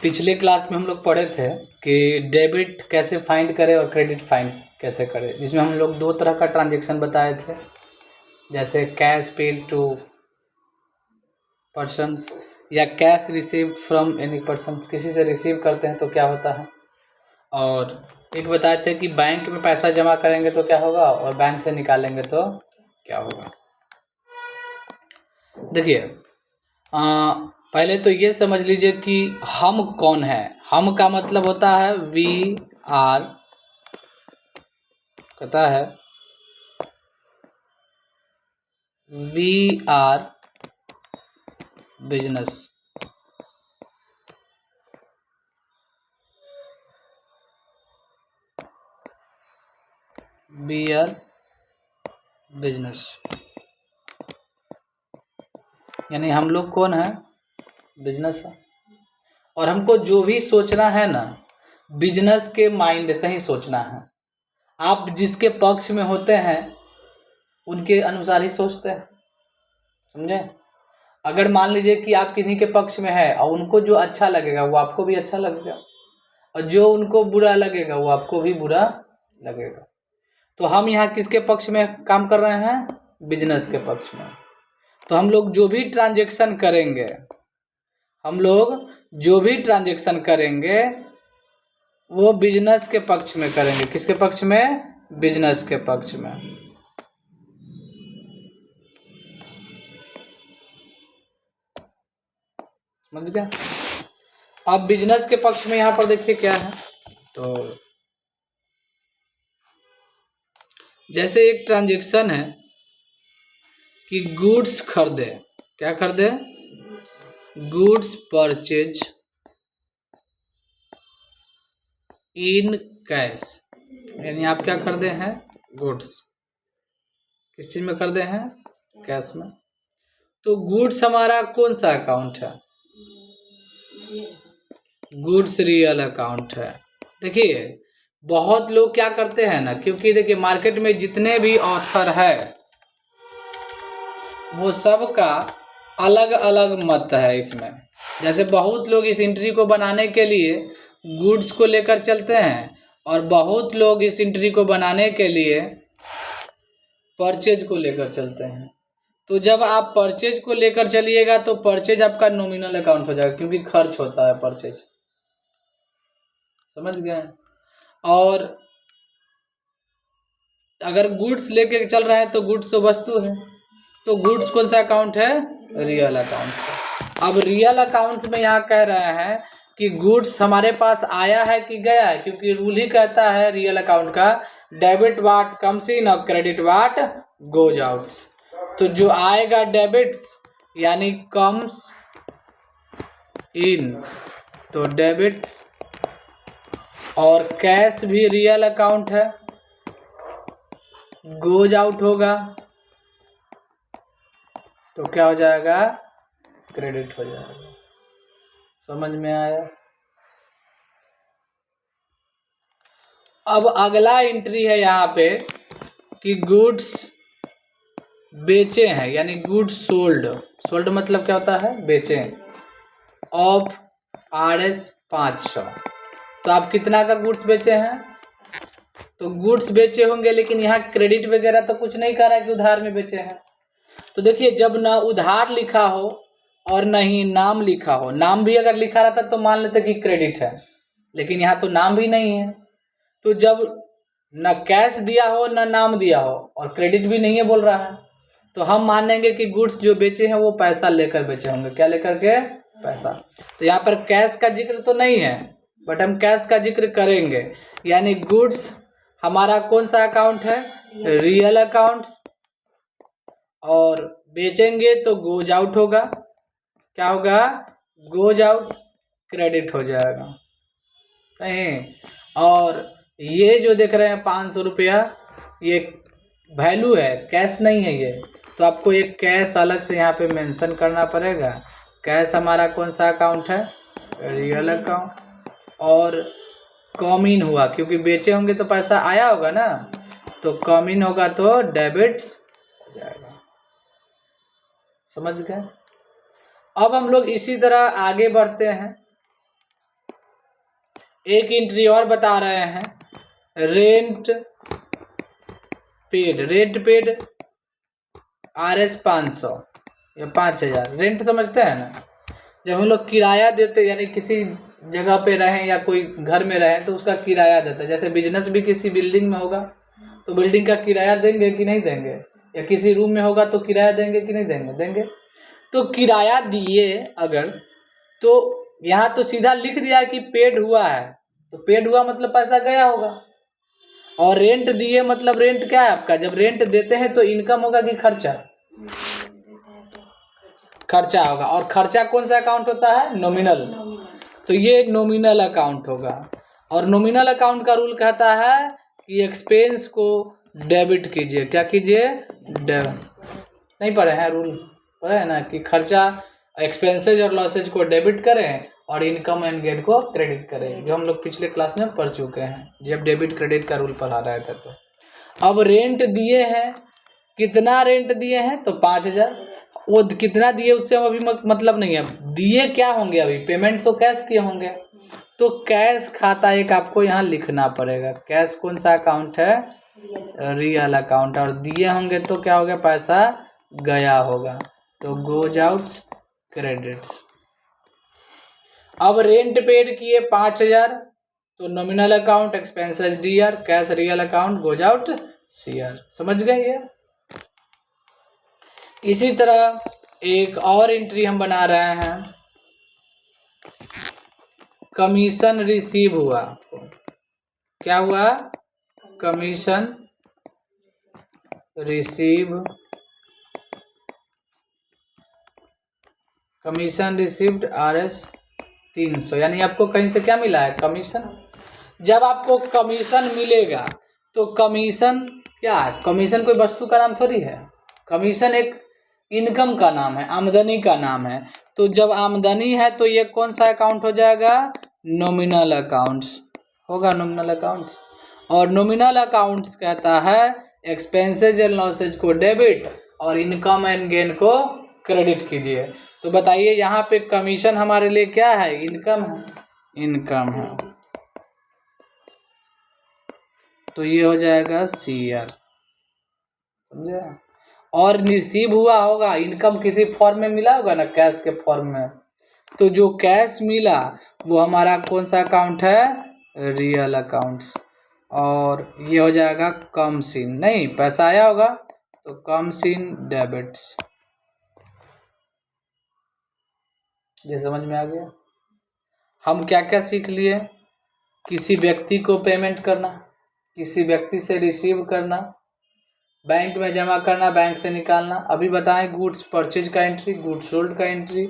पिछले क्लास में हम लोग पढ़े थे कि डेबिट कैसे फाइंड करें और क्रेडिट फाइंड कैसे करें, जिसमें हम लोग दो तरह का ट्रांजैक्शन बताए थे, जैसे कैश पेड टू पर्सन्स या cash received from any person, किसी से रिसीव करते हैं तो क्या होता है। और एक बताए थे कि बैंक में पैसा जमा करेंगे तो क्या होगा और बैंक से निकालेंगे तो क्या होगा। देखिए, पहले तो ये समझ लीजिए कि हम कौन है। हम का मतलब होता है वी आर, कहता है we are business. We are business यानी हम लोग कौन है, बिजनेस है। और हमको जो भी सोचना है ना, बिजनेस के माइंड से ही सोचना है। आप जिसके पक्ष में होते हैं उनके अनुसार ही सोचते हैं, समझे। अगर मान लीजिए कि आप किन्हीं के पक्ष में है और उनको जो अच्छा लगेगा वो आपको भी अच्छा लगेगा, और जो उनको बुरा लगेगा वो आपको भी बुरा लगेगा। तो हम यहाँ किसके पक्ष में काम कर रहे हैं, बिजनेस के पक्ष में। तो हम लोग जो भी ट्रांजैक्शन करेंगे, वो बिजनेस के पक्ष में करेंगे। किसके पक्ष में, बिजनेस के पक्ष में। समझ गया। अब बिजनेस के पक्ष में यहाँ पर देखिए क्या है। तो जैसे एक ट्रांजैक्शन है कि गुड्स खरीदे, क्या खरीदे, गुड्स परचेज इन कैश, यानी आप क्या खरीदे हैं, गुड्स। किस चीज में खरीदे हैं, कैश में। तो गुड्स हमारा कौन सा अकाउंट है, गुड्स रियल अकाउंट है। देखिए बहुत लोग क्या करते हैं ना, क्योंकि देखिए मार्केट में जितने भी ऑथर है वो सब का अलग अलग मत है इसमें। जैसे बहुत लोग इस एंट्री को बनाने के लिए गुड्स को लेकर चलते हैं और बहुत लोग इस एंट्री को बनाने के लिए परचेज को लेकर चलते हैं। तो जब आप परचेज को लेकर चलिएगा तो परचेज आपका नॉमिनल अकाउंट हो जाएगा, क्योंकि खर्च होता है परचेज, समझ गए। और अगर गुड्स लेके चल रहे हैं तो गुड्स तो वस्तु है, तो गुड्स कौन सा अकाउंट है, रियल अकाउंट। अब रियल अकाउंट में यहाँ कह रहे हैं कि गुड्स हमारे पास आया है कि गया है, क्योंकि रूल ही कहता है रियल अकाउंट का, डेबिट व्हाट कम्स इन और क्रेडिट व्हाट गोज आउट। तो जो आएगा डेबिट्स यानी कम्स इन, तो डेबिट्स, और कैश भी रियल अकाउंट है, गोज आउट होगा तो क्या हो जाएगा, क्रेडिट हो जाएगा। समझ में आया। अब अगला एंट्री है यहाँ पे कि गुड्स बेचे हैं, यानी गुड्स सोल्ड। सोल्ड मतलब क्या होता है, बेचे, ऑफ RS 500। तो आप कितना का गुड्स बेचे हैं, तो गुड्स बेचे होंगे, लेकिन यहाँ क्रेडिट वगैरह तो कुछ नहीं कर रहा है कि उधार में बेचे हैं। तो देखिए जब ना उधार लिखा हो और न ही नाम लिखा हो, नाम भी अगर लिखा रहता तो मान लेते कि क्रेडिट है, लेकिन यहाँ तो नाम भी नहीं है। तो जब न कैश दिया हो न नाम दिया हो और क्रेडिट भी नहीं है बोल रहा है, तो हम मानेंगे कि गुड्स जो बेचे हैं वो पैसा लेकर बेचे होंगे। क्या लेकर के, पैसा। तो यहाँ पर कैश का जिक्र तो नहीं है, बट हम कैश का जिक्र करेंगे। यानी गुड्स हमारा कौन सा अकाउंट है, रियल अकाउंट, और बेचेंगे तो गोज आउट होगा। क्या होगा, गोज आउट, क्रेडिट हो जाएगा कहीं। और ये जो देख रहे हैं 500 रुपया, ये वैल्यू है, कैश नहीं है ये। तो आपको एक कैश अलग से यहाँ पे मेंशन करना पड़ेगा। कैश हमारा कौन सा अकाउंट है, रियल अकाउंट। और कम इन हुआ क्योंकि बेचे होंगे तो पैसा आया होगा ना, तो कम इन होगा तो डेबिट्स हो जाएगा। समझ गए। अब हम लोग इसी तरह आगे बढ़ते हैं। एक एंट्री और बता रहे हैं, रेंट पेड RS 500 या 5000। रेंट समझते हैं ना, जब हम लोग किराया देते यानी किसी जगह पे रहें या कोई घर में रहें तो उसका किराया देते हैं। जैसे बिजनेस भी किसी बिल्डिंग में होगा तो बिल्डिंग का किराया देंगे कि नहीं देंगे, या किसी रूम में होगा तो किराया देंगे कि नहीं देंगे, देंगे। तो किराया दिए अगर, तो यहाँ तो सीधा लिख दिया कि पेड हुआ है, तो पेड हुआ मतलब पैसा गया होगा। और रेंट दिए मतलब रेंट क्या है आपका, जब रेंट देते हैं तो इनकम होगा कि खर्चा, खर्चा होगा। और खर्चा कौन सा अकाउंट होता है, नॉमिनल, तो ये नॉमिनल अकाउंट होगा। और नॉमिनल अकाउंट का रूल कहता है कि एक्सपेंस को डेबिट कीजिए, क्या कीजिए, नहीं पढ़े हैं रूल, पढ़े है ना कि खर्चा एक्सपेंसेज और लॉसेज को डेबिट करें और इनकम एंड गेन को क्रेडिट करें, जो हम लोग पिछले क्लास में पढ़ चुके हैं जब डेबिट क्रेडिट का रूल पढ़ा रहे थे। तो अब रेंट दिए हैं, कितना रेंट दिए हैं, तो 5000। वो कितना दिए उससे हम अभी मतलब नहीं है, दिए क्या होंगे, अभी पेमेंट तो कैश किए होंगे, तो कैश खाता एक आपको यहाँ लिखना पड़ेगा। कैश कौन सा अकाउंट है, रियल अकाउंट। और दिए होंगे तो क्या हो गया, पैसा गया होगा, तो गोज आउट क्रेडिट्स। अब रेंट पेड किए 5000, तो nominal account expenses DR, cash real account goes out CR. समझ गए ये। इसी तरह एक और एंट्री हम बना रहे हैं, कमीशन रिसीव हुआ। क्या हुआ, commission receive, commission received RS 300, यानी आपको कहीं से क्या मिला है, कमीशन। जब आपको कमीशन मिलेगा तो कमीशन क्या है, कमीशन कोई वस्तु का नाम थोड़ी है, कमीशन एक इनकम का नाम है, आमदनी का नाम है। तो जब आमदनी है तो ये कौन सा अकाउंट हो जाएगा, नॉमिनल अकाउंट्स होगा, नॉमिनल अकाउंट्स। और नॉमिनल अकाउंट्स कहता है एक्सपेंसेज एंड लॉसेज को डेबिट और इनकम एंड गेन को क्रेडिट कीजिए। तो बताइए यहाँ पे कमीशन हमारे लिए क्या है, इनकम है, इनकम है, तो ये हो जाएगा CR, समझे। और रिसीव हुआ होगा, इनकम किसी फॉर्म में मिला होगा ना, कैश के फॉर्म में, तो जो कैश मिला वो हमारा कौन सा अकाउंट है, रियल अकाउंट्स। और ये हो जाएगा कम सीन, नहीं पैसा आया होगा तो कम सीन डेबिट्स। ये समझ में आ गया। हम क्या क्या सीख लिए, किसी व्यक्ति को पेमेंट करना, किसी व्यक्ति से रिसीव करना, बैंक में जमा करना, बैंक से निकालना। अभी बताएं गुड्स परचेज का एंट्री, गुड्स सोल्ड का एंट्री,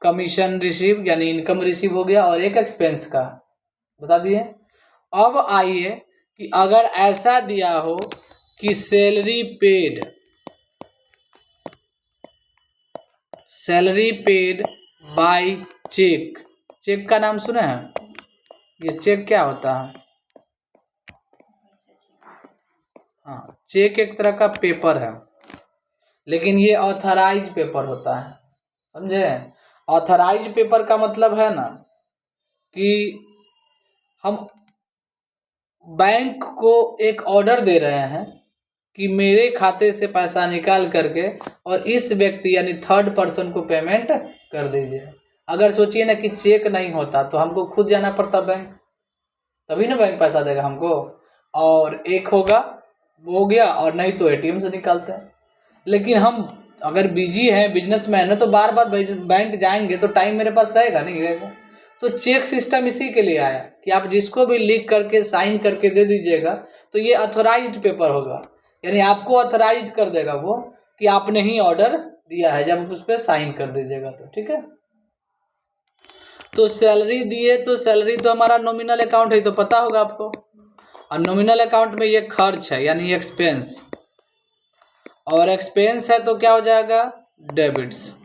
कमीशन रिसीव यानी इनकम रिसीव हो गया, और एक एक्सपेंस का बता दिए। अब आइए कि अगर ऐसा दिया हो कि salary paid by cheque. Cheque का नाम सुने हैं, ये चेक क्या होता है, हाँ चेक एक तरह का पेपर है, लेकिन ये ऑथराइज पेपर होता है, समझे। ऑथराइज पेपर का मतलब है ना कि हम बैंक को एक ऑर्डर दे रहे हैं कि मेरे खाते से पैसा निकाल करके और इस व्यक्ति यानी थर्ड पर्सन को पेमेंट कर दीजिए। अगर सोचिए ना कि चेक नहीं होता तो हमको खुद जाना पड़ता बैंक, तभी ना बैंक पैसा देगा हमको। और एक होगा वो हो गया, और नहीं तो ATM से निकालते हैं। लेकिन हम अगर बिजी हैं, बिजनेसमैन है, तो बार बार बैंक जाएंगे तो टाइम मेरे पास रहेगा नहीं, रहेगा। तो चेक सिस्टम इसी के लिए आया कि आप जिसको भी लिख करके साइन करके दे दीजिएगा तो ये ऑथराइज्ड पेपर होगा, यानी आपको ऑथराइज कर देगा वो कि आपने ही ऑर्डर दिया है, जब उस पर साइन कर दीजिएगा तो ठीक है। तो सैलरी दिए, तो सैलरी तो हमारा नॉमिनल अकाउंट है, तो पता होगा आपको। और नॉमिनल अकाउंट में ये खर्च है यानी एक्सपेंस, और एक्सपेंस है तो क्या हो जाएगा, डेबिट्स।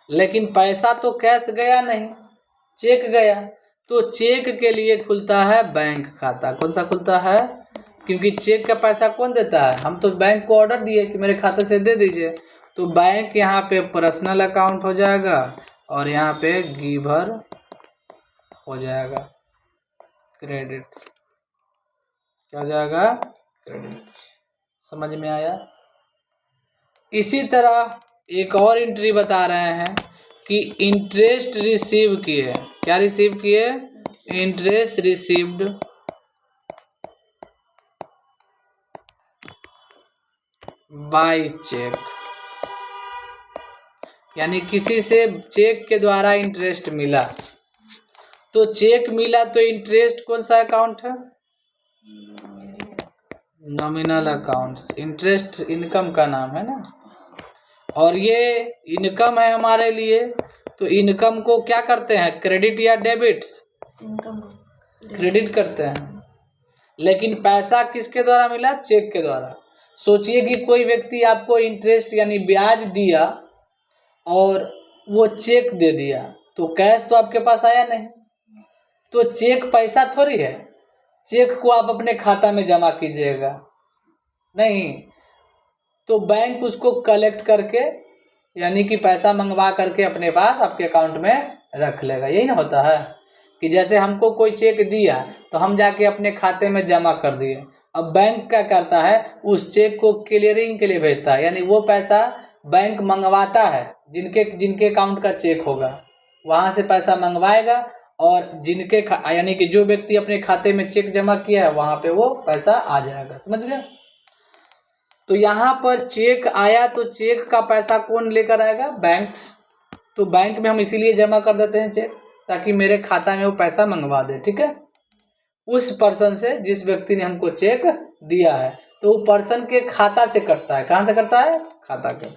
लेकिन पैसा तो कैश गया नहीं, चेक गया, तो चेक के लिए खुलता है बैंक खाता। कौन सा खुलता है, क्योंकि चेक का पैसा कौन देता है, हम तो बैंक को ऑर्डर दिए कि मेरे खाते से दे दीजिए। तो बैंक यहाँ पे पर्सनल अकाउंट हो जाएगा और यहाँ पे गिवर हो जाएगा। क्रेडिट्स। क्या हो जाएगा? क्रेडिट्स। समझ में आया? इसी तरह एक और एंट्री बता रहे हैं कि इंटरेस्ट रिसीव किए। क्या रिसीव किए? इंटरेस्ट रिसीव्ड बाय चेक, यानी किसी से चेक के द्वारा इंटरेस्ट मिला। तो चेक मिला तो इंटरेस्ट कौन सा अकाउंट है? Nominal accounts. इंटरेस्ट इनकम का नाम है ना, और ये इनकम है हमारे लिए। तो इनकम को क्या करते हैं? क्रेडिट या डेबिट्स? इनकम क्रेडिट करते हैं। लेकिन पैसा किसके द्वारा मिला? चेक के द्वारा। सोचिए कि कोई व्यक्ति आपको इंटरेस्ट यानी ब्याज दिया और वो चेक दे दिया, तो कैश तो आपके पास आया नहीं। तो चेक पैसा थोड़ी है, चेक को आप अपने खाता में जमा कीजिएगा नहीं, तो बैंक उसको कलेक्ट करके यानी कि पैसा मंगवा करके अपने पास आपके अकाउंट में रख लेगा। यही ना होता है कि जैसे हमको कोई चेक दिया तो हम जाके अपने खाते में जमा कर दिए। अब बैंक क्या करता है? उस चेक को क्लियरिंग के लिए भेजता है, यानी वो पैसा बैंक मंगवाता है। जिनके अकाउंट का चेक होगा वहां से पैसा मंगवाएगा, और जिनके यानी कि जो व्यक्ति अपने खाते में चेक जमा किया है वहां पे वो पैसा आ जाएगा। समझ गए? तो यहाँ पर चेक आया तो चेक का पैसा कौन लेकर आएगा? बैंक्स। तो बैंक में हम इसीलिए जमा कर देते हैं चेक, ताकि मेरे खाता में वो पैसा मंगवा दे। ठीक है, उस पर्सन से, जिस व्यक्ति ने हमको चेक दिया है, तो वो पर्सन के खाता से कटता है। कहाँ से कटता है? खाता के।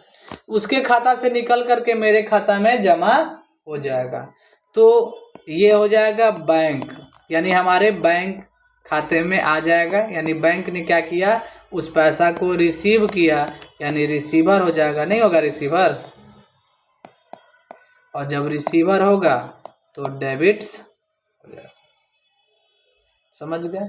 उसके खाता से निकल करके मेरे खाता में जमा हो जाएगा। तो ये हो जाएगा बैंक, यानी हमारे बैंक खाते में आ जाएगा। यानी बैंक ने क्या किया? उस पैसा को रिसीव किया, यानी रिसीवर हो जाएगा। नहीं होगा रिसीवर? और जब रिसीवर होगा तो डेबिट्स हो जाएगा। समझ गए?